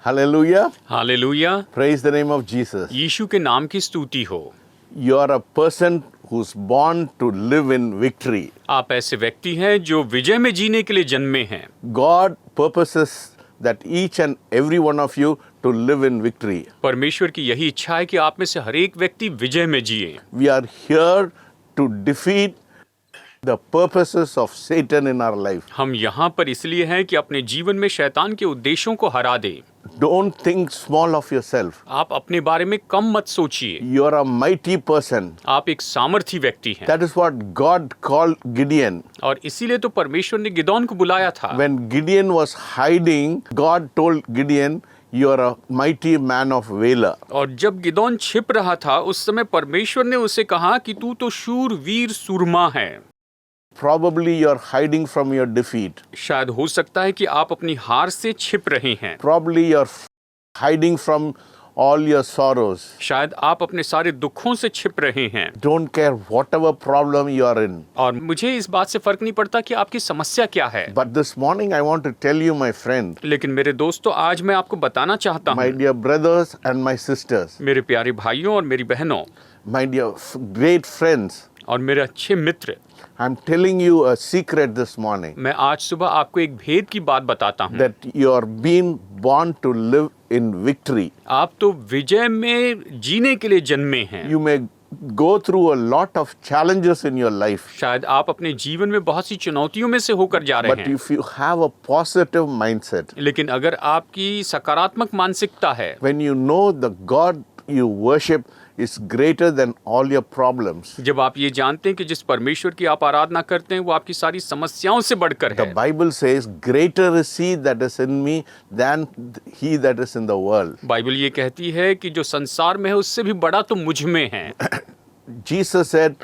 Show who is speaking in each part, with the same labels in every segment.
Speaker 1: Hallelujah.
Speaker 2: Hallelujah.
Speaker 1: Praise the name of Jesus.
Speaker 2: यीशु के नाम की स्तुति हो।
Speaker 1: You are a person who's born to live in victory.
Speaker 2: आप ऐसे व्यक्ति हैं जो विजय में जीने के लिए जन्मे हैं।
Speaker 1: God purposes that each and every one of you to live in victory.
Speaker 2: परमेश्वर की यही इच्छा है कि आप में से हर एक व्यक्ति विजय में जिए।
Speaker 1: We are here to defeat the purposes of Satan in our life.
Speaker 2: हम यहाँ पर इसलिए हैं कि अपने जीवन में शैतान के उद्देश्यों को हरा दें।
Speaker 1: Don't think small of yourself.
Speaker 2: आप अपने बारे में कम मत सोचिए।
Speaker 1: You are a mighty person.
Speaker 2: आप एक सामर्थी व्यक्ति हैं।
Speaker 1: That is what God called Gideon.
Speaker 2: और इसीलिए तो परमेश्वर ने गिदोन को बुलाया था।
Speaker 1: When Gideon was hiding, God told Gideon, you are a mighty man of valor.
Speaker 2: और जब गिदोन छिप रहा था उस समय परमेश्वर ने उसे कहा कि तू तो शूर वीर सूरमा है।
Speaker 1: Probably you are hiding from your defeat.
Speaker 2: शायद हो सकता है कि आप अपनी हार से छिप रहे हैं।
Speaker 1: Probably you are hiding from all your sorrows.
Speaker 2: शायद आप अपने सारे दुखों से छिप रहे हैं।
Speaker 1: Don't care whatever problem you are in.
Speaker 2: और मुझे इस बात से फर्क नहीं पड़ता कि आपकी समस्या क्या है।
Speaker 1: But this morning I want to tell you, my friend,
Speaker 2: लेकिन मेरे दोस्तों, आज मैं आपको बताना चाहता
Speaker 1: my
Speaker 2: हूँ,
Speaker 1: dear brothers and my sisters,
Speaker 2: मेरे प्यारे भाइयों और मेरी बहनों
Speaker 1: my dear great friends,
Speaker 2: और मेरे अच्छे मित्र,
Speaker 1: I'm telling you a secret this morning,
Speaker 2: मैं आज सुबह आपको एक भेद की बात बताता हूँ।
Speaker 1: that you are being born to live in victory.
Speaker 2: आप तो विजय में जीने के लिए जन्मे हैं।
Speaker 1: You may go through a lot of challenges in your life,
Speaker 2: शायद आप अपने जीवन में बहुत सी चुनौतियों में से होकर जा रहे
Speaker 1: but
Speaker 2: हैं,
Speaker 1: if you have a positive mindset,
Speaker 2: लेकिन अगर आपकी सकारात्मक मानसिकता है,
Speaker 1: when you know the God you worship is greater than all your problems,
Speaker 2: जब आप ये जानते हैं कि जिस परमेश्वर की आप आराधना करते हैं वो आपकी सारी समस्याओं से बढ़कर
Speaker 1: the
Speaker 2: है।
Speaker 1: Bible says, greater is he that is in me than he that is in the world.
Speaker 2: Bible ये कहती है कि जो संसार में है उससे भी बड़ा तो मुझ में है।
Speaker 1: Jesus said,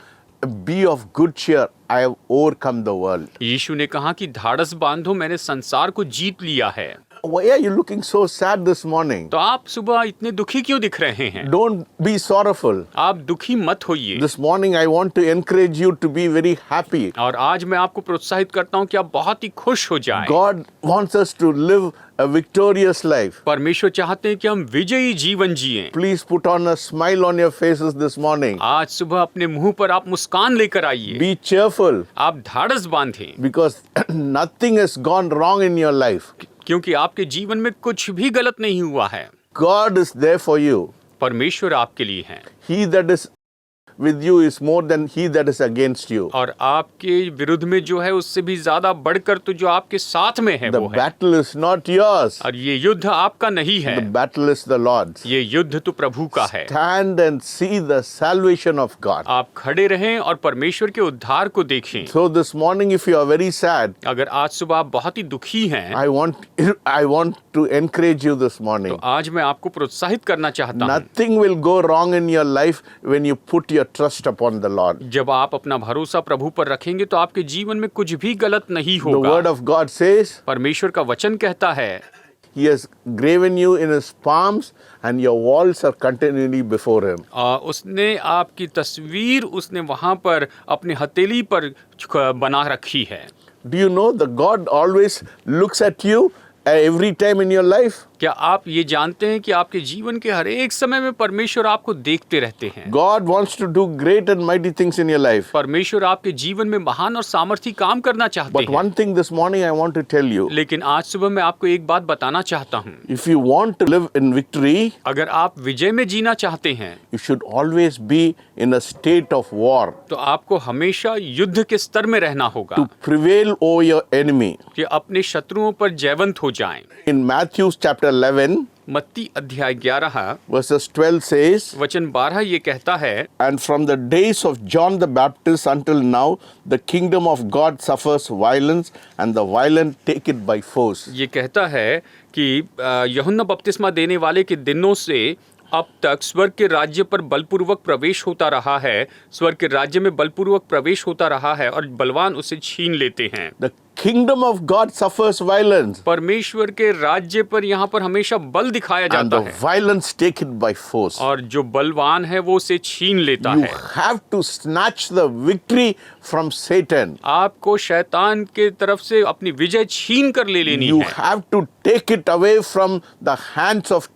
Speaker 1: be of good cheer, I have overcome the world.
Speaker 2: यीशु ने कहा कि धाड़स बांधो, मैंने संसार को जीत लिया है।
Speaker 1: Why are you looking so sad this morning?
Speaker 2: तो आप सुबह इतने दुखी क्यों दिख रहे हैं?
Speaker 1: Don't be sorrowful.
Speaker 2: आप दुखी मत होइए।
Speaker 1: This morning I want to encourage you to be very happy.
Speaker 2: और आज मैं आपको प्रोत्साहित करता हूँ कि आप बहुत ही खुश हो जाएं।
Speaker 1: God wants us to live a victorious life.
Speaker 2: परमेश्वर चाहते हैं कि हम विजयी जीवन जिएं।
Speaker 1: Please put on a smile on your faces this morning.
Speaker 2: आज सुबह अपने मुंह पर आप मुस्कान लेकर आइए।
Speaker 1: Be cheerful,
Speaker 2: आप धाड़स बांधें,
Speaker 1: because nothing has gone wrong in your life.
Speaker 2: क्योंकि आपके जीवन में कुछ भी गलत नहीं हुआ है।
Speaker 1: God is there for you.
Speaker 2: परमेश्वर आपके लिए है।
Speaker 1: He that is with you is more than he that is against you.
Speaker 2: और आपके विरुद्ध में जो है उससे भी ज्यादा बढ़कर तो जो आपके साथ में है
Speaker 1: The
Speaker 2: वो है।
Speaker 1: battle is not yours.
Speaker 2: और ये युद्ध आपका नहीं है,
Speaker 1: The battle is the Lord's.
Speaker 2: ये युद्ध तो प्रभु का है।
Speaker 1: Stand and see the salvation of God.
Speaker 2: आप खड़े रहें और परमेश्वर के उद्धार को देखें।
Speaker 1: So this morning, if you are very sad,
Speaker 2: अगर आज सुबह आप बहुत ही दुखी हैं,
Speaker 1: I want to encourage you this
Speaker 2: तो
Speaker 1: morning.
Speaker 2: आज मैं आपको प्रोत्साहित करना चाहता हूँ।
Speaker 1: Nothing will go wrong in your life when you put your trust upon the Lord.
Speaker 2: जब आप अपना भरोसा प्रभु पर रखेंगे तो आपके जीवन में कुछ भी गलत नहीं
Speaker 1: The word
Speaker 2: होगा।
Speaker 1: of God says,
Speaker 2: परमेश्वर का वचन कहता है,
Speaker 1: He has graven you in His palms and your walls are continually before Him.
Speaker 2: उसने आपकी तस्वीर उसने वहां पर अपने हथेली पर बना रखी है।
Speaker 1: Do you know that God always looks at you every time in your life?
Speaker 2: क्या आप ये जानते हैं कि आपके जीवन के हर एक समय में परमेश्वर आपको देखते रहते हैं?
Speaker 1: God wants to do great and mighty things in your life.
Speaker 2: परमेश्वर आपके जीवन में महान और सामर्थी काम करना चाहते
Speaker 1: But
Speaker 2: हैं।
Speaker 1: one thing this morning I want to tell you.
Speaker 2: लेकिन आज सुबह मैं आपको एक बात बताना चाहता हूँ।
Speaker 1: If you want to live in victory,
Speaker 2: अगर आप विजय में जीना चाहते हैं
Speaker 1: you should always be in a state of war
Speaker 2: तो आपको हमेशा युद्ध के स्तर में रहना होगा
Speaker 1: to prevail over your enemy.
Speaker 2: कि अपने शत्रुओं पर जयवंत हो जाएं।
Speaker 1: In Matthew chapter 11,
Speaker 2: मत्ती अध्याय 11
Speaker 1: verses 12 says,
Speaker 2: वचन 12 ये कहता है,
Speaker 1: And from the days of John the Baptist until now, the kingdom of God suffers violence, and the violent take it by force.
Speaker 2: ये कहता है कि यूहन्ना बपतिस्मा देने वाले के दिनों से अब तक स्वर्ग के राज्य पर बलपूर्वक प्रवेश होता रहा है, स्वर्ग के राज्य में बलपूर्वक प्रवेश होता रहा है और बलवान उसे छीन लेते हैं।
Speaker 1: The kingdom of God suffers violence,
Speaker 2: परमेश्वर के राज्य पर यहाँ पर हमेशा बल दिखाया
Speaker 1: and
Speaker 2: जाता
Speaker 1: the
Speaker 2: है,
Speaker 1: violence taken by force.
Speaker 2: और जो बलवान है वो उसे छीन लेता
Speaker 1: You
Speaker 2: है।
Speaker 1: have to snatch the victory from Satan.
Speaker 2: आपको शैतान के तरफ से अपनी विजय छीन कर ले लेनी
Speaker 1: You
Speaker 2: है।
Speaker 1: have to take it away from the hands of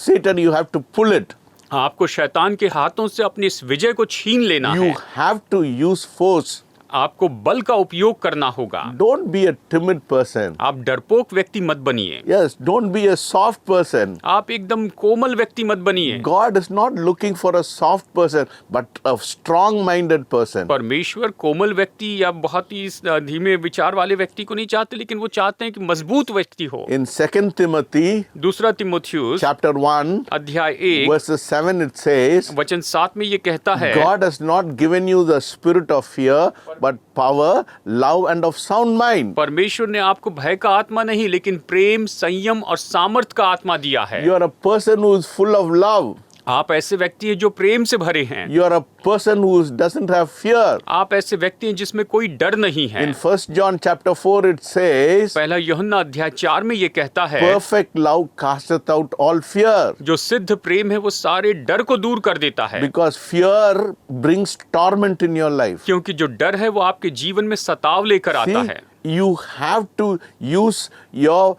Speaker 1: Satan. You have to pull it.
Speaker 2: आपको शैतान के हाथों से अपनी इस विजय को छीन लेना
Speaker 1: You
Speaker 2: है।
Speaker 1: have to use force.
Speaker 2: आपको बल का उपयोग करना होगा।
Speaker 1: Don't be a timid person.
Speaker 2: आप डरपोक व्यक्ति मत बनिए।
Speaker 1: Yes, don't be a soft person.
Speaker 2: आप एकदम कोमल व्यक्ति मत बनिए।
Speaker 1: God is not looking for a soft person, but a strong-minded person.
Speaker 2: परमेश्वर कोमल व्यक्ति या बहुत ही धीमे विचार वाले व्यक्ति को नहीं चाहते, लेकिन वो चाहते हैं कि मजबूत व्यक्ति हो।
Speaker 1: In 2 Timothy
Speaker 2: दूसरा तिमोथियुस
Speaker 1: chapter 1,
Speaker 2: अध्याय 1
Speaker 1: verses 7, it says,
Speaker 2: वचन 7 में ये कहता है,
Speaker 1: God has not given you the spirit of fear, but power, love, and of sound mind.
Speaker 2: परमेश्वर ने आपको भय का आत्मा नहीं, लेकिन प्रेम, संयम और सामर्थ का आत्मा दिया है।
Speaker 1: You are a person who is full of love.
Speaker 2: आप ऐसे व्यक्ति हैं जो प्रेम से भरे हैं।
Speaker 1: You are a person who doesn't have fear.
Speaker 2: आप ऐसे व्यक्ति हैं जिसमें कोई डर नहीं है।
Speaker 1: In 1 John chapter 4, it says,
Speaker 2: पहला यूहन्ना अध्याय 4 में ये कहता है,
Speaker 1: perfect love casteth out all fear.
Speaker 2: जो सिद्ध प्रेम है वो सारे डर को दूर कर देता है।
Speaker 1: Because fear brings torment in your life.
Speaker 2: क्योंकि जो डर है वो आपके जीवन में सताव लेकर आता
Speaker 1: See,
Speaker 2: है।
Speaker 1: you have to use your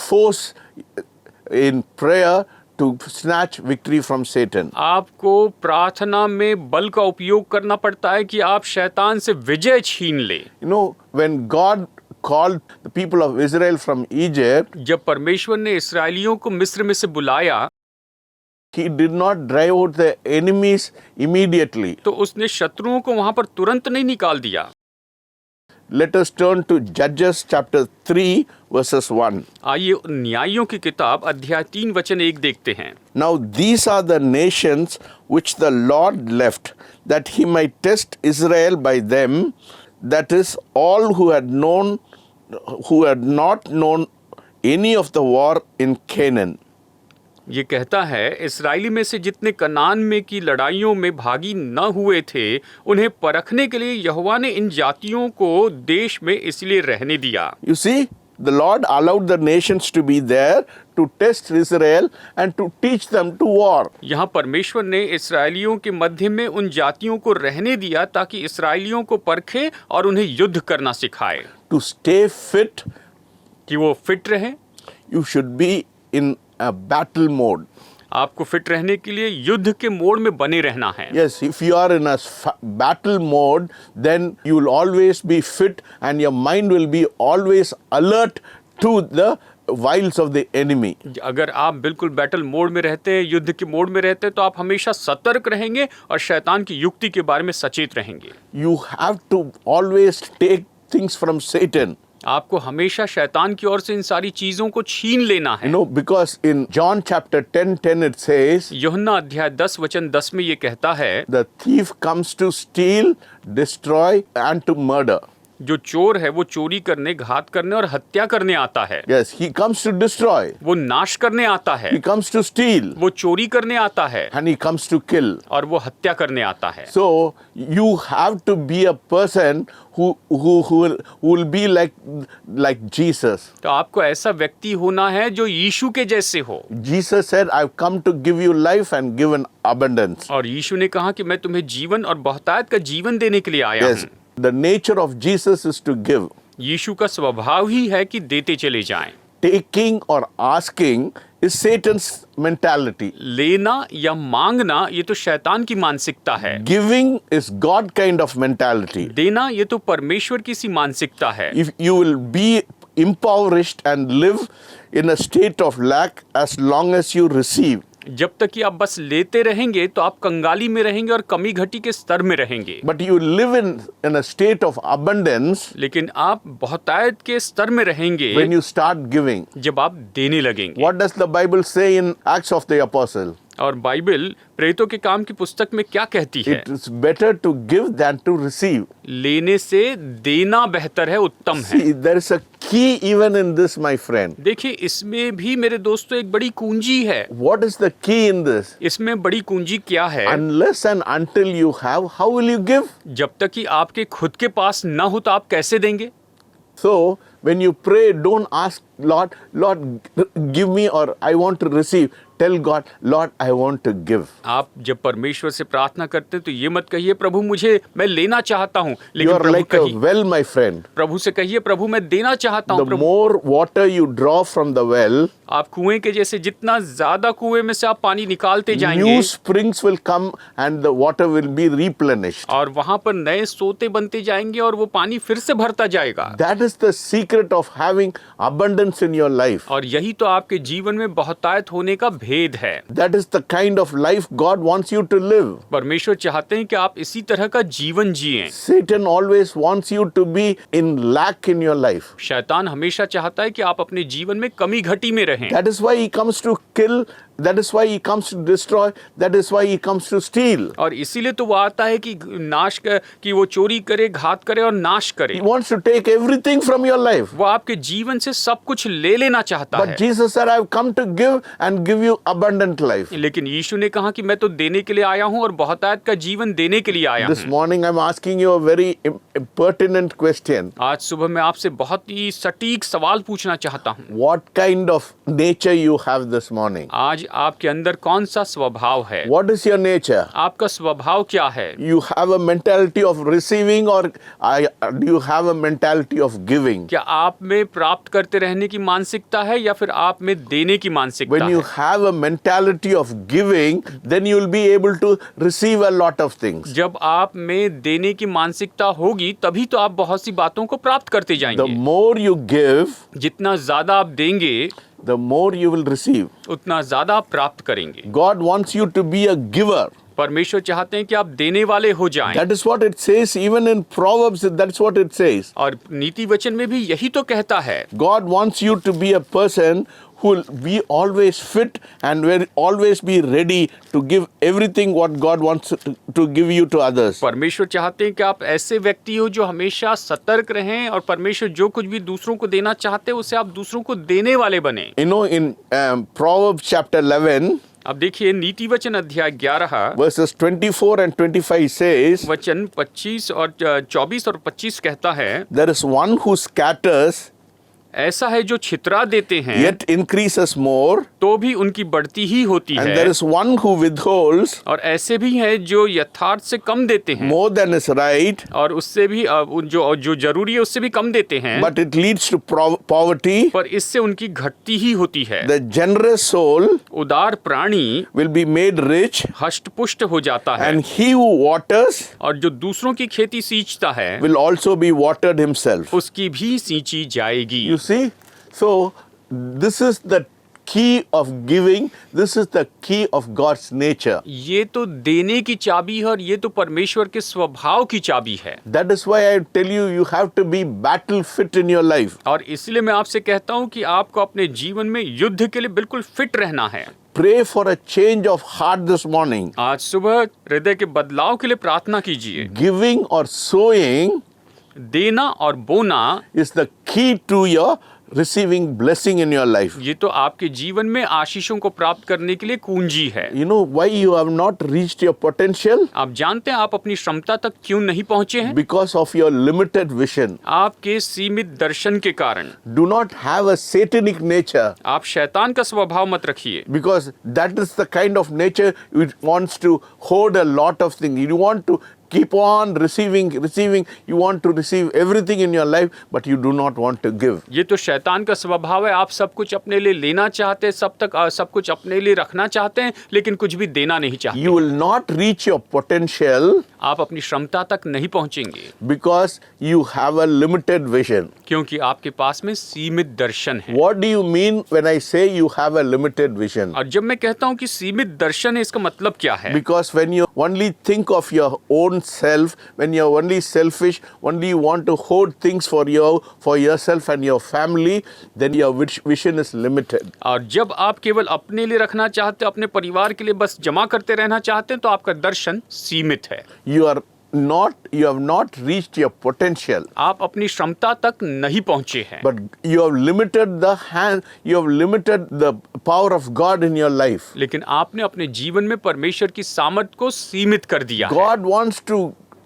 Speaker 1: force in prayer to snatch victory from Satan.
Speaker 2: आपको प्रार्थना में बल का उपयोग करना पड़ता है कि आप शैतान से विजय छीन ले।
Speaker 1: You know, when God called the people of Israel from Egypt,
Speaker 2: जब परमेश्वर ने इस्राएलियों को मिस्र में से बुलाया,
Speaker 1: He did not drive out the enemies immediately.
Speaker 2: तो उसने शत्रुओं को वहां पर तुरंत नहीं निकाल दिया।
Speaker 1: Let us turn to Judges chapter 3, verses 1.
Speaker 2: आइए न्यायियों की किताब अध्याय 3 वचन 1 देखते हैं।
Speaker 1: Now these are the nations which the Lord left, that he might test Israel by them, that is, all who had not known any of the war in Canaan.
Speaker 2: ये कहता है, इस्राएली में से जितने कनान में की लड़ाइयों में भागी न हुए थे, उन्हें परखने के लिए यहोवा ने इन जातियों को देश में इसलिए रहने दिया।
Speaker 1: You see, the Lord allowed the nations to be there to test Israel and to teach them to war.
Speaker 2: यहाँ परमेश्वर ने इस्राएलियों के मध्य में उन जातियों को रहने दिया ताकि इस्राएलियों को परखे और उन्हें युद्ध करना सिखाए।
Speaker 1: To stay fit,
Speaker 2: कि वो फिट रहे।
Speaker 1: you should be in a battle mode.
Speaker 2: आपको फिट रहने के लिए युद्ध के मोड में बने रहना है।
Speaker 1: Yes, if you are in a battle mode, then you will always be fit and your mind will be always alert to the wiles of the enemy.
Speaker 2: अगर आप बिल्कुल बैटल मोड में रहते हैं, युद्ध के मोड में रहते हैं, तो आप हमेशा सतर्क रहेंगे और शैतान की युक्ति के बारे में सचेत रहेंगे।
Speaker 1: You have to always take things from Satan.
Speaker 2: आपको हमेशा शैतान की ओर से इन सारी चीजों को छीन लेना है।
Speaker 1: You know, because in John chapter 10 it says,
Speaker 2: यूहन्ना अध्याय 10 वचन 10 में ये कहता है,
Speaker 1: the thief comes to steal, destroy and to murder.
Speaker 2: जो चोर है वो चोरी करने, घात करने और हत्या करने आता है।
Speaker 1: Yes, he comes to destroy.
Speaker 2: वो नाश करने आता है।
Speaker 1: He comes to steal.
Speaker 2: वो चोरी करने आता है
Speaker 1: And he comes to kill.
Speaker 2: और वो हत्या करने आता है।
Speaker 1: So you have to be a person who will be like Jesus.
Speaker 2: तो आपको ऐसा व्यक्ति होना है जो यीशु के जैसे हो।
Speaker 1: Jesus said, "I've come to give you life and give an abundance."
Speaker 2: और यीशु ने कहा कि मैं तुम्हें जीवन और बहुतायत का जीवन देने के लिए आया
Speaker 1: Yes,
Speaker 2: हूँ।
Speaker 1: the nature of Jesus is to give.
Speaker 2: यीशु का स्वभाव ही है कि देते चले जाएं।
Speaker 1: Taking or asking is Satan's mentality.
Speaker 2: लेना या मांगना ये तो शैतान की मानसिकता है।
Speaker 1: Giving is God kind of mentality.
Speaker 2: देना ये तो परमेश्वर की सी मानसिकता है।
Speaker 1: If you will be impoverished and live in a state of lack as long as you receive,
Speaker 2: जब तक कि आप बस लेते रहेंगे तो आप कंगाली में रहेंगे और कमी घटी के स्तर में रहेंगे।
Speaker 1: but you live in a state of abundance
Speaker 2: लेकिन आप बहुतायत के स्तर में रहेंगे
Speaker 1: when you start giving.
Speaker 2: जब आप देने लगेंगे।
Speaker 1: What does the Bible say in Acts of the Apostle?
Speaker 2: और बाइबल प्रेरितों के काम की पुस्तक में क्या कहती है?
Speaker 1: It is better to give than to receive.
Speaker 2: लेने से देना बेहतर है, उत्तम है।
Speaker 1: See, there is a key even in this, my friend.
Speaker 2: देखिए, इसमें भी मेरे दोस्तों एक बड़ी कुंजी है।
Speaker 1: What is the key in this?
Speaker 2: इसमें बड़ी कुंजी क्या है?
Speaker 1: Unless and until you have, how will you give?
Speaker 2: जब तक कि आपके खुद के पास ना हो तो आप कैसे देंगे?
Speaker 1: So when you pray, don't ask Lord, give me, or I want to receive. Tell God, Lord, I want to give.
Speaker 2: आप जब परमेश्वर से प्रार्थना करते हैं तो ये मत कहिए प्रभु मुझे मैं लेना चाहता हूँ,
Speaker 1: You
Speaker 2: लेकिन
Speaker 1: are
Speaker 2: प्रभु
Speaker 1: like a
Speaker 2: कहिए,
Speaker 1: well, my friend.
Speaker 2: प्रभु से कहिए प्रभु मैं देना चाहता हूँ।
Speaker 1: The
Speaker 2: Prabhu
Speaker 1: more water you draw from the well,
Speaker 2: आप कुएं के जैसे जितना ज्यादा कुएं में से आप पानी निकालते जाएंगे
Speaker 1: new springs will come and the water will be replenished.
Speaker 2: और वहां पर नए सोते बनते जाएंगे और वो पानी फिर से भरता जाएगा।
Speaker 1: That is the secret of having abundance in your life.
Speaker 2: और यही तो आपके जीवन में बहुतायत होने का भेद है।
Speaker 1: That is the kind of life God wants you to live.
Speaker 2: परमेश्वर चाहते हैं कि आप इसी तरह का जीवन जिएं।
Speaker 1: Satan always wants you to be in lack in your life.
Speaker 2: शैतान हमेशा चाहता है कि आप अपने जीवन में कमी घटी में रहें।
Speaker 1: That is why he comes to kill. That is why he comes to destroy. That is why he comes to steal.
Speaker 2: और इसीलिए तो वो आता है कि कि वो चोरी करे, घात करे और नाश करे।
Speaker 1: He wants to take everything from your life.
Speaker 2: वो आपके जीवन से सब कुछ ले लेना चाहता
Speaker 1: But
Speaker 2: है।
Speaker 1: Jesus said, I have come to give and give you abundant life.
Speaker 2: लेकिन यीशु ने कहा कि मैं तो देने के लिए आया हूँ और बहुतायत का जीवन देने के लिए आया
Speaker 1: This
Speaker 2: हूँ।
Speaker 1: morning I'm asking you a very pertinent question.
Speaker 2: आज सुबह मैं आपसे बहुत ही सटीक सवाल पूछना चाहता हूँ।
Speaker 1: What kind of nature you have this morning?
Speaker 2: आज आपके अंदर कौन सा स्वभाव है?
Speaker 1: What is your nature?
Speaker 2: आपका स्वभाव क्या है?
Speaker 1: You have a mentality of receiving, or do you have a mentality of giving?
Speaker 2: क्या आप में प्राप्त करते रहने की मानसिकता है या फिर आप में देने की मानसिकता
Speaker 1: When you
Speaker 2: है?
Speaker 1: have a mentality of giving, then you will be able to receive a lot of things.
Speaker 2: जब आप में देने की मानसिकता होगी तभी तो आप बहुत सी बातों को प्राप्त करते
Speaker 1: The
Speaker 2: जाएंगे।
Speaker 1: more you give,
Speaker 2: जितना ज्यादा आप देंगे
Speaker 1: the more you will receive.
Speaker 2: उतना ज्यादा आप प्राप्त करेंगे।
Speaker 1: God wants you to be a giver.
Speaker 2: परमेश्वर चाहते हैं कि आप देने वाले हो जाएं।
Speaker 1: That is what it says, even in Proverbs, that's what it says.
Speaker 2: और नीति वचन में भी यही तो कहता है।
Speaker 1: God wants you to be a person who will be always fit and will always be ready to give everything what God wants to give you to others.
Speaker 2: परमेश्वर चाहते हैं कि आप ऐसे व्यक्ति हो जो हमेशा सतर्क रहें और परमेश्वर जो कुछ भी दूसरों को देना चाहते हैं उसे आप दूसरों को देने वाले बने।
Speaker 1: You know, in Proverbs chapter 11,
Speaker 2: अब देखिए नीति वचन अध्याय 11
Speaker 1: verses 24 and 25 says,
Speaker 2: वचन 24 और 25 कहता है,
Speaker 1: there is one who scatters
Speaker 2: ऐसा है जो छितरा देते हैं
Speaker 1: yet increases more,
Speaker 2: तो भी उनकी बढ़ती ही होती
Speaker 1: and
Speaker 2: है,
Speaker 1: there is one who withholds
Speaker 2: और ऐसे भी हैं जो यथार्थ से कम देते हैं
Speaker 1: more than is right,
Speaker 2: और उससे भी जो जरूरी है उससे भी कम देते हैं,
Speaker 1: but it leads to poverty.
Speaker 2: पर इससे उनकी घटती ही होती है।
Speaker 1: The generous soul
Speaker 2: उदार प्राणी
Speaker 1: will be made rich,
Speaker 2: हष्ट-पुष्ट हो जाता है
Speaker 1: and he who waters
Speaker 2: और जो दूसरों की खेती सींचता है
Speaker 1: will also be watered himself.
Speaker 2: उसकी भी सींची जाएगी।
Speaker 1: You see? So, this is the key of giving. This is the key of God's nature.
Speaker 2: ये तो देने की चाबी है और ये तो परमेश्वर के स्वभाव की चाबी है।
Speaker 1: That is why I tell you, you have to be battle fit in your life.
Speaker 2: और इसलिए मैं आपसे कहता हूँ कि आपको अपने जीवन में युद्ध के लिए बिल्कुल फिट रहना है।
Speaker 1: Pray for a change of heart this morning.
Speaker 2: आज सुबह हृदय के बदलाव के लिए प्रार्थना कीजिए।
Speaker 1: Giving or sowing
Speaker 2: देना और बोना
Speaker 1: is the key to your receiving blessing in your life.
Speaker 2: ये तो आपके जीवन में आशीषों को प्राप्त करने के लिए कुंजी है।
Speaker 1: You know why you have not reached your potential?
Speaker 2: आप जानते हैं आप अपनी क्षमता तक क्यों नहीं पहुंचे हैं?
Speaker 1: Because of your limited vision.
Speaker 2: आपके सीमित दर्शन के कारण।
Speaker 1: Do not have a satanic nature.
Speaker 2: आप शैतान का स्वभाव मत रखिए।
Speaker 1: Because that is the kind of nature which wants to hoard a lot of things. You want to keep on receiving. You want to receive everything in your life, but you do not want to give.
Speaker 2: ये तो शैतान का स्वभाव है। आप सब कुछ अपने लिए लेना चाहते हैं, सब कुछ अपने लिए रखना चाहते हैं, लेकिन कुछ भी देना नहीं चाहते।
Speaker 1: You will not reach your potential
Speaker 2: आप अपनी क्षमता तक नहीं पहुंचेंगे
Speaker 1: because you have a limited vision.
Speaker 2: क्योंकि आपके पास में सीमित दर्शन है।
Speaker 1: What do you mean when I say you have a limited vision?
Speaker 2: और जब मैं कहता हूँ कि सीमित दर्शन है, इसका मतलब क्या है?
Speaker 1: Because when you only think of your own self, when you're only selfish, only you want to hoard things for yourself and your family, then your vision is limited.
Speaker 2: और जब आप केवल अपने लिए रखना चाहते हैं, अपने परिवार के लिए बस जमा करते रहना चाहते हैं, तो आपका दर्शन सीमित है।
Speaker 1: You have not reached your potential.
Speaker 2: आप अपनी क्षमता तक नहीं पहुंचे हैं।
Speaker 1: But you have limited the power of God in your life.
Speaker 2: लेकिन आपने अपने जीवन में परमेश्वर की सामर्थ को सीमित कर दिया है।
Speaker 1: God wants to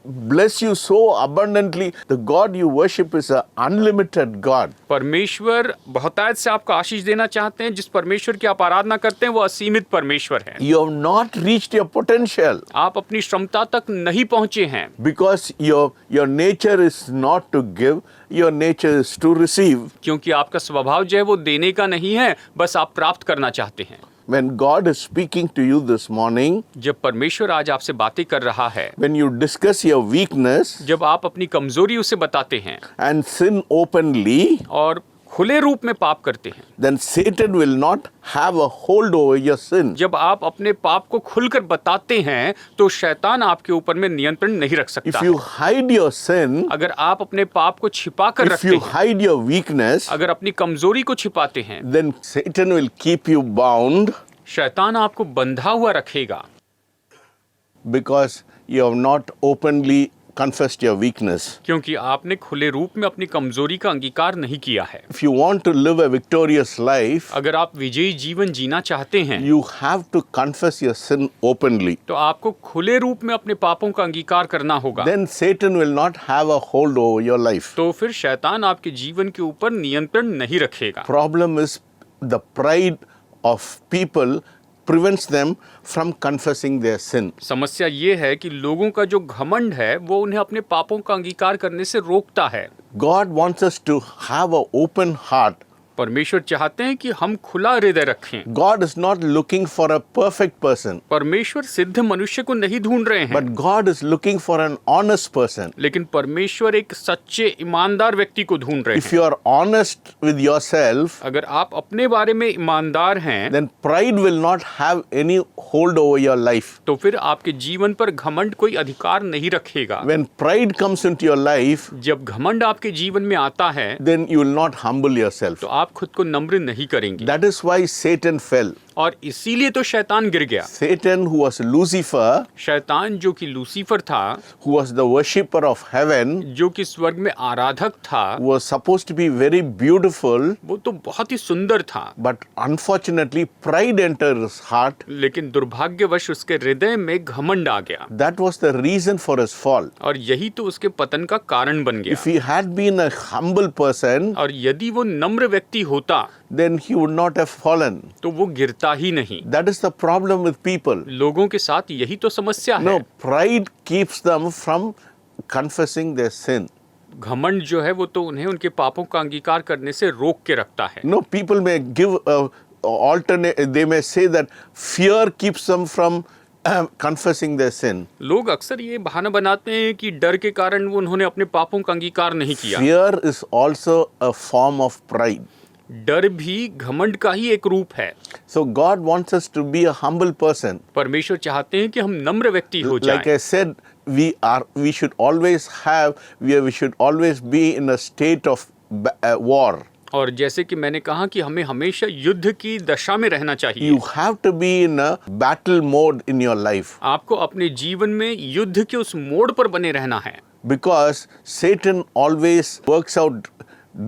Speaker 1: bless you so abundantly. The God you worship is an unlimited God.
Speaker 2: परमेश्वर बहुतायत से आपको आशीष देना चाहते हैं। जिस परमेश्वर की आप आराधना करते हैं वो असीमित परमेश्वर है।
Speaker 1: You have not reached your potential
Speaker 2: आप अपनी क्षमता तक नहीं पहुंचे हैं,
Speaker 1: because your nature is not to give, your nature is to receive.
Speaker 2: क्योंकि आपका स्वभाव जो है वो देने का नहीं है, बस आप प्राप्त करना चाहते हैं।
Speaker 1: When God is speaking to you this morning,
Speaker 2: जब परमेश्वर आज आपसे बातें कर रहा है,
Speaker 1: when you discuss your weakness
Speaker 2: जब आप अपनी कमजोरी उसे बताते हैं
Speaker 1: and sin openly,
Speaker 2: और खुले रूप में पाप करते हैं,
Speaker 1: then Satan will not have a hold over your sin.
Speaker 2: जब आप अपने पाप को खुलकर बताते हैं तो शैतान आपके ऊपर में नियंत्रण नहीं रख सकता
Speaker 1: If
Speaker 2: है।
Speaker 1: you hide your sin,
Speaker 2: अगर आप अपने पाप को छिपा कर
Speaker 1: if
Speaker 2: रखते
Speaker 1: you
Speaker 2: हैं,
Speaker 1: hide your weakness,
Speaker 2: अगर अपनी कमजोरी को छिपाते हैं,
Speaker 1: then Satan will keep you bound
Speaker 2: शैतान आपको बंधा हुआ रखेगा,
Speaker 1: because you have not openly confessed your weakness.
Speaker 2: क्योंकि आपने खुले रूप में अपनी कमजोरी का अंगीकार नहीं किया है।
Speaker 1: If you want to live a victorious life,
Speaker 2: अगर आप विजयी जीवन जीना चाहते हैं
Speaker 1: you have to confess your sin openly.
Speaker 2: तो आपको खुले रूप में अपने पापों का अंगीकार करना होगा।
Speaker 1: Then Satan will not have a hold over your life.
Speaker 2: तो फिर शैतान आपके जीवन के ऊपर नियंत्रण नहीं रखेगा।
Speaker 1: Problem is the pride of people prevents them from confessing their sin.
Speaker 2: समस्या ये है कि लोगों का जो घमंड है वो उन्हें अपने पापों का अंगीकार करने से रोकता है।
Speaker 1: God wants us to have an open heart.
Speaker 2: परमेश्वर चाहते हैं कि हम खुला हृदय रखें।
Speaker 1: God is not looking for a perfect person,
Speaker 2: परमेश्वर सिद्ध मनुष्य को नहीं ढूंढ रहे हैं,
Speaker 1: but God is looking for an honest person.
Speaker 2: लेकिन परमेश्वर एक सच्चे ईमानदार व्यक्ति को ढूंढ रहे
Speaker 1: If
Speaker 2: हैं।
Speaker 1: you are honest with yourself,
Speaker 2: अगर आप अपने बारे में ईमानदार हैं
Speaker 1: then pride will not have any hold over your life.
Speaker 2: तो फिर आपके जीवन पर घमंड कोई अधिकार नहीं रखेगा।
Speaker 1: When pride comes into your life,
Speaker 2: जब घमंड आपके जीवन में आता है
Speaker 1: then you will not humble yourself.
Speaker 2: तो आप खुद को नम्र नहीं करेंगे,
Speaker 1: That is why Satan fell.
Speaker 2: और इसीलिए तो शैतान गिर गया।
Speaker 1: Satan, who was Lucifer,
Speaker 2: शैतान जो कि लूसीफर था,
Speaker 1: who was the worshipper of heaven,
Speaker 2: जो कि स्वर्ग में आराधक था,
Speaker 1: was supposed to be very beautiful,
Speaker 2: वो तो बहुत ही सुंदर था,
Speaker 1: but unfortunately pride entered his heart.
Speaker 2: लेकिन दुर्भाग्यवश उसके हृदय में घमंड आ गया,
Speaker 1: That was the reason for his fall.
Speaker 2: और यही तो उसके पतन का कारण बन गया।
Speaker 1: If he had been a humble person,
Speaker 2: और यदि वो नम्र व्यक्ति होता
Speaker 1: then he would not have fallen.
Speaker 2: तो वो गिरता ही नहीं।
Speaker 1: That is the problem with people.
Speaker 2: लोगों के साथ यही तो समस्या है।
Speaker 1: No, pride keeps them from confessing their sin.
Speaker 2: घमंड जो है वो तो उन्हें उनके पापों का अंगीकार करने से रोक के रखता है।
Speaker 1: No, people may give alternate, they may say that fear keeps them from confessing their sin.
Speaker 2: लोग अक्सर ये बहाना बनाते हैं कि डर के कारण वो उन्होंने अपने पापों का अंगीकार नहीं किया।
Speaker 1: Fear is also a form of pride.
Speaker 2: डर भी घमंड का ही एक रूप है।
Speaker 1: So God wants us to be a humble person.
Speaker 2: परमेश्वर चाहते हैं कि हम नम्र व्यक्ति हो
Speaker 1: Like
Speaker 2: जाएं।
Speaker 1: I said, we should always be in a state of war.
Speaker 2: और जैसे कि मैंने कहा कि हमें हमेशा युद्ध की दशा में रहना चाहिए।
Speaker 1: You have to be in a battle mode in your life,
Speaker 2: आपको अपने जीवन में युद्ध के उस मोड़ पर बने रहना है,
Speaker 1: because Satan always works out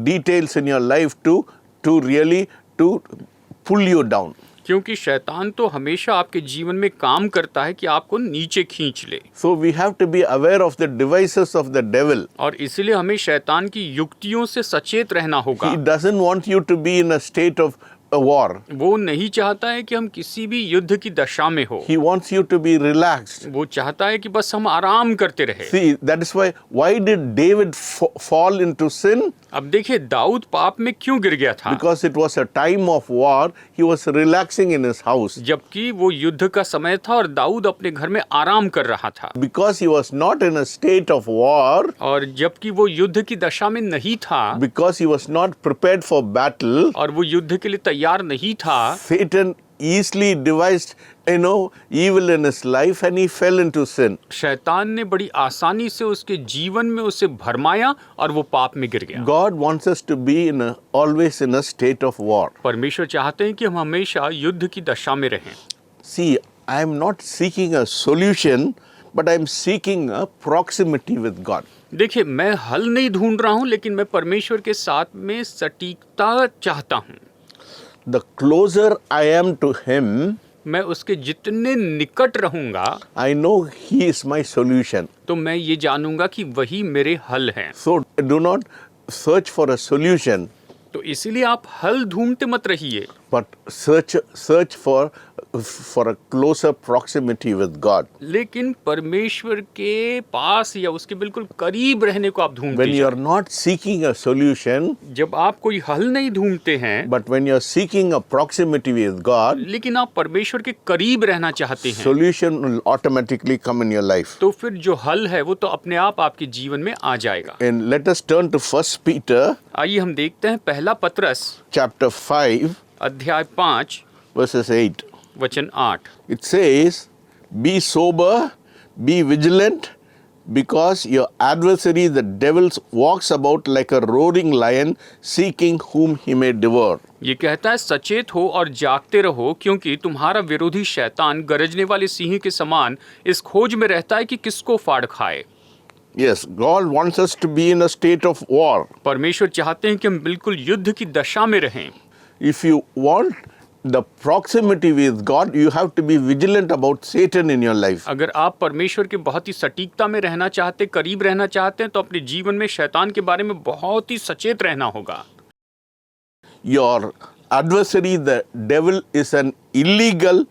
Speaker 1: details in your life to really pull you down.
Speaker 2: क्योंकि शैतान तो हमेशा आपके जीवन में काम करता है कि आपको नीचे खींच ले।
Speaker 1: So we have to be aware of the devices of the devil.
Speaker 2: और इसीलिए हमें शैतान की युक्तियों से सचेत रहना होगा।
Speaker 1: He doesn't want you to be in a state of a war.
Speaker 2: वो नहीं चाहता है कि हम किसी भी युद्ध की दशा में हो।
Speaker 1: He wants you to be relaxed.
Speaker 2: वो चाहता है कि बस हम आराम करते रहे।
Speaker 1: See, that is why did David fall into sin?
Speaker 2: अब देखिए दाऊद पाप में क्यों गिर गया था?
Speaker 1: Because it was a time of war, he was relaxing in his house.
Speaker 2: जबकि वो युद्ध का समय था और दाऊद अपने घर में आराम कर रहा था।
Speaker 1: Because he was not in a state of war,
Speaker 2: और जबकि वो युद्ध की दशा में नहीं था,
Speaker 1: because he was not prepared for battle,
Speaker 2: और वो युद्ध के लिए तैयार नहीं था,
Speaker 1: Satan easily devised evil in his life and he fell into sin.
Speaker 2: शैतान ने बड़ी आसानी से उसके जीवन में उसे भरमाया और वो पाप में गिर गया।
Speaker 1: God wants us to be always in a state of war.
Speaker 2: परमेश्वर चाहते हैं कि हम हमेशा युद्ध की दशा में रहें।
Speaker 1: See, I am not seeking a solution, but I am seeking a proximity with God.
Speaker 2: देखिए मैं हल नहीं ढूंढ रहा हूँ, लेकिन मैं परमेश्वर के साथ में सटीकता चाहता हूँ।
Speaker 1: The closer I am to Him,
Speaker 2: मैं उसके जितने निकट रहूंगा,
Speaker 1: I know He is my solution.
Speaker 2: तो मैं ये जानूंगा कि वही मेरे हल हैं।
Speaker 1: So do not search for a solution,
Speaker 2: तो इसीलिए आप हल ढूंढते मत रहिए,
Speaker 1: but search for a closer proximity with God.
Speaker 2: लेकिन परमेश्वर के पास या उसके बिल्कुल करीब रहने को आप ढूंढते
Speaker 1: When you
Speaker 2: जाएं।
Speaker 1: are not seeking a solution,
Speaker 2: जब आप कोई हल नहीं ढूंढते हैं,
Speaker 1: but when you are seeking a proximity with God,
Speaker 2: लेकिन आप परमेश्वर के करीब रहना चाहते हैं,
Speaker 1: solution will automatically come in your life.
Speaker 2: तो फिर जो हल है वो तो अपने आप आपके जीवन में आ जाएगा।
Speaker 1: And let us turn to 1 Peter
Speaker 2: आइए हम देखते हैं पहला पत्रस
Speaker 1: chapter 5
Speaker 2: अध्याय 5
Speaker 1: verses 8.
Speaker 2: वचन 8।
Speaker 1: It says, "Be sober, be vigilant, because your adversary the devil walks about like a roaring lion, seeking whom he may devour."
Speaker 2: ये कहता है, सचेत हो और जागते रहो, क्योंकि तुम्हारा विरोधी शैतान गरजने वाले सिंह के समान इस खोज में रहता है कि किसको फाड़ खाए।
Speaker 1: Yes, God wants us to be in a state of war.
Speaker 2: परमेश्वर चाहते हैं कि हम बिल्कुल युद्ध की दशा में रहें।
Speaker 1: If you want the proximity with God, you have to be vigilant about Satan in your life.
Speaker 2: अगर आप परमेश्वर के बहुत ही सटीकता में रहना चाहते, करीब रहना चाहते हैं, तो अपने जीवन में शैतान के बारे में बहुत ही सचेत रहना होगा।
Speaker 1: Your adversary, the devil, is an illegal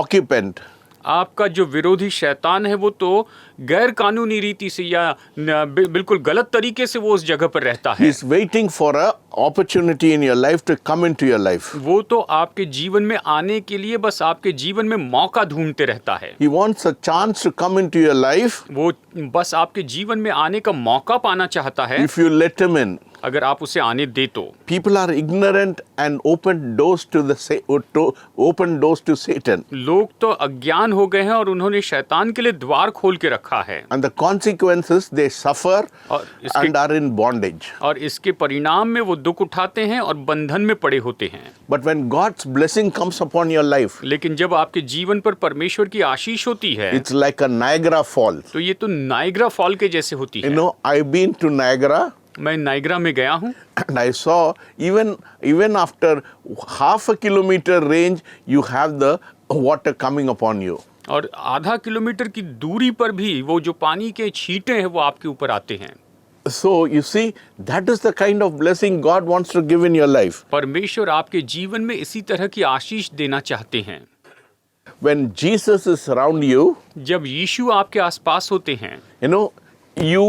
Speaker 1: occupant.
Speaker 2: आपका जो विरोधी शैतान है वो तो गैर कानूनी रीति से या बिल्कुल गलत तरीके से वो उस जगह पर रहता
Speaker 1: He
Speaker 2: है।
Speaker 1: is waiting for a opportunity in your life to come into your life.
Speaker 2: वो तो आपके जीवन में आने के लिए बस आपके जीवन में मौका ढूंढते रहता है।
Speaker 1: He wants a chance to come into your life
Speaker 2: वो बस आपके जीवन में आने का मौका पाना चाहता है,
Speaker 1: if you let him in.
Speaker 2: अगर आप उसे आने दे तो।
Speaker 1: People are ignorant and open doors to Satan.
Speaker 2: लोग तो अज्ञान हो गए हैं और उन्होंने शैतान के लिए द्वार खोल के रखा है,
Speaker 1: And the consequences, they suffer
Speaker 2: और
Speaker 1: and are in bondage.
Speaker 2: इसके परिणाम में वो दुख उठाते हैं और बंधन में पड़े होते हैं।
Speaker 1: But when God's blessing comes upon your life,
Speaker 2: लेकिन जब आपके जीवन पर परमेश्वर की आशीष होती है,
Speaker 1: it's like a Niagara fall.
Speaker 2: तो ये तो नाइग्रा फॉल के जैसे होती
Speaker 1: You
Speaker 2: है।
Speaker 1: know, I've been to Niagara
Speaker 2: मैं नाइग्रा में गया हूँ
Speaker 1: and I saw even after half a kilometer range, you have the water coming upon you.
Speaker 2: और आधा किलोमीटर की दूरी पर भी वो जो पानी के छींटे हैं वो आपके ऊपर आते हैं।
Speaker 1: So you see, that is the kind of blessing God wants to give in your life.
Speaker 2: परमेश्वर आपके जीवन में इसी तरह की आशीष देना चाहते हैं।
Speaker 1: When Jesus is around you,
Speaker 2: जब यीशु आपके आसपास होते हैं,
Speaker 1: you know, you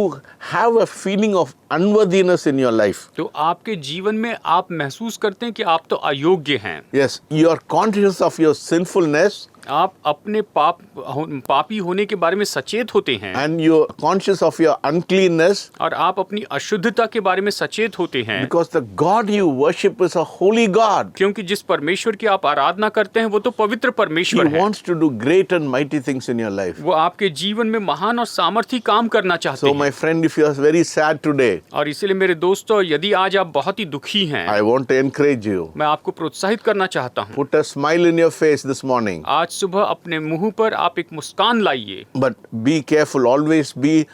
Speaker 1: have a feeling of unworthiness in your life.
Speaker 2: तो आपके जीवन में आप महसूस करते हैं कि आप तो अयोग्य हैं।
Speaker 1: Yes, you are conscious of your sinfulness
Speaker 2: आप अपने पापी होने के बारे में सचेत होते हैं,
Speaker 1: and you're conscious of your uncleanness,
Speaker 2: और आप अपनी अशुद्धता के बारे में सचेत होते हैं,
Speaker 1: because the God you worship is a holy God.
Speaker 2: क्योंकि जिस परमेश्वर की आप आराधना करते हैं वो तो पवित्र
Speaker 1: He
Speaker 2: परमेश्वर है।
Speaker 1: wants to do great and mighty things in your life.
Speaker 2: वो आपके जीवन में महान और सामर्थी काम करना चाहते
Speaker 1: So
Speaker 2: हैं।
Speaker 1: my friend, if you are very sad today,
Speaker 2: और इसलिए मेरे दोस्तों, यदि आज आप बहुत ही दुखी हैं,
Speaker 1: I want to encourage you.
Speaker 2: मैं आपको प्रोत्साहित करना चाहता हूँ।
Speaker 1: Put a smile in your face this morning.
Speaker 2: आज सुबह अपने मुंह पर आप एक मुस्कान लाइए,
Speaker 1: But be careful, always be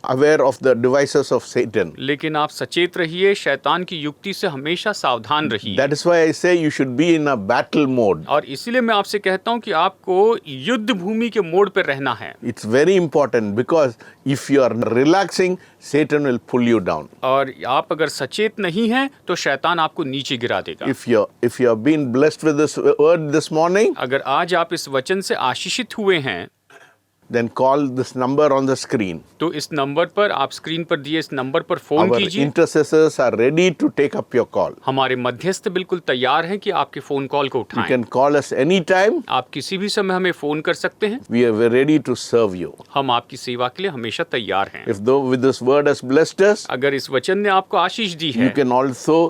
Speaker 1: aware of the devices of Satan.
Speaker 2: लेकिन आप सचेत रहिए, शैतान की युक्ति से हमेशा सावधान रहिए।
Speaker 1: That is why I say you should be in a battle mode.
Speaker 2: और इसीलिए मैं आपसे कहता हूँ कि आपको युद्ध भूमि के मोड़ पर रहना है।
Speaker 1: It's very important because if you are relaxing, Satan will pull you down.
Speaker 2: और आप अगर सचेत नहीं हैं तो शैतान आपको नीचे गिरा देगा।
Speaker 1: If you have been blessed with this word this morning,
Speaker 2: अगर आज आप इस वचन से आशीषित हुए हैं,
Speaker 1: then call this number on the screen.
Speaker 2: तो इस नंबर पर, आप स्क्रीन पर दिए इस नंबर पर फोन
Speaker 1: Our
Speaker 2: कीजिए।
Speaker 1: intercessors are ready to take up your call.
Speaker 2: हमारे मध्यस्थ बिल्कुल तैयार हैं कि आपके फोन कॉल को
Speaker 1: You
Speaker 2: उठाएं।
Speaker 1: can call us anytime.
Speaker 2: आप किसी भी समय हमें फोन कर सकते हैं,
Speaker 1: We are ready to serve you.
Speaker 2: हम आपकी सेवा के लिए हमेशा तैयार हैं।
Speaker 1: If though with this word has blessed us,
Speaker 2: अगर इस वचन ने आपको आशीष दी
Speaker 1: you
Speaker 2: है,
Speaker 1: can also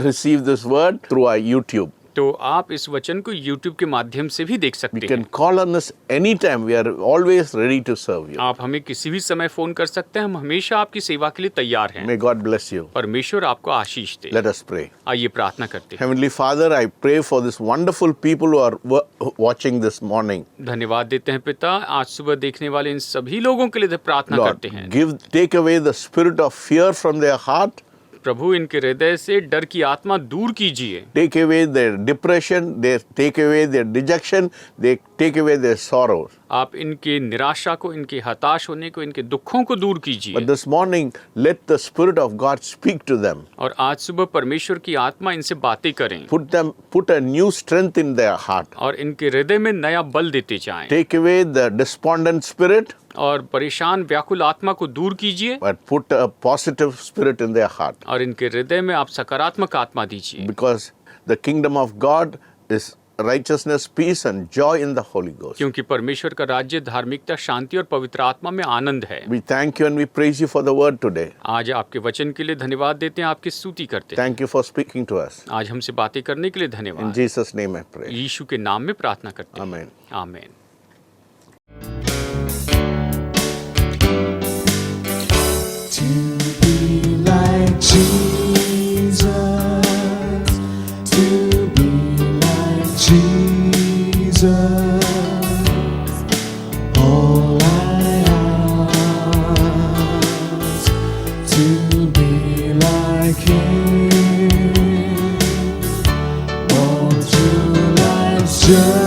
Speaker 1: receive this word through our YouTube.
Speaker 2: तो आप इस वचन को YouTube के माध्यम से भी देख
Speaker 1: You
Speaker 2: सकते
Speaker 1: can
Speaker 2: हैं।
Speaker 1: call on us anytime. We are always ready to serve you.
Speaker 2: आप हमें किसी भी समय फोन कर सकते हैं, हम हमेशा आपकी सेवा के लिए तैयार हैं।
Speaker 1: May God bless you.
Speaker 2: परमेश्वर आपको आशीष दे।
Speaker 1: Let us pray.
Speaker 2: आइए प्रार्थना करते हैं।
Speaker 1: Heavenly Father, I pray for this wonderful people who are watching this morning.
Speaker 2: धन्यवाद देते हैं पिता, आज सुबह देखने वाले इन सभी लोगों के लिए प्रार्थना
Speaker 1: Lord,
Speaker 2: करते हैं।
Speaker 1: take away the spirit of fear from their heart.
Speaker 2: प्रभु इनके हृदय से डर की आत्मा दूर कीजिए,
Speaker 1: Take away their depression, they take away their dejection, they take away their sorrows.
Speaker 2: आप इनके निराशा को, इनके हताश होने को, इनके दुखों को दूर
Speaker 1: But
Speaker 2: कीजिए।
Speaker 1: this morning, let the Spirit of God speak to them.
Speaker 2: और आज सुबह परमेश्वर की आत्मा इनसे बातें करें
Speaker 1: Put a new strength in their heart.
Speaker 2: और इनके हृदय में नया बल देते जाएं,
Speaker 1: Take away the despondent spirit,
Speaker 2: और परेशान व्याकुल आत्मा को दूर कीजिए
Speaker 1: but put a positive spirit in their heart.
Speaker 2: और इनके हृदय में आप सकारात्मक आत्मा दीजिए,
Speaker 1: Because the kingdom of God is righteousness, peace, and joy in the Holy Ghost.
Speaker 2: क्योंकि परमेश्वर का राज्य धार्मिकता, शांति और पवित्र आत्मा में आनंद है।
Speaker 1: We thank you and we praise you for the word today.
Speaker 2: आज आपके वचन के लिए धन्यवाद देते हैं, आपकी स्तुति करते हैं।
Speaker 1: Thank you for speaking to us.
Speaker 2: आज हमसे बातें करने के लिए
Speaker 1: In
Speaker 2: धन्यवाद।
Speaker 1: Jesus' name I pray.
Speaker 2: यीशु के नाम में प्रार्थना करते हैं,
Speaker 1: Amen.
Speaker 2: आमीन।
Speaker 3: To be like Jesus, to be like Jesus, all I ask, to be like Him, all true life's journey.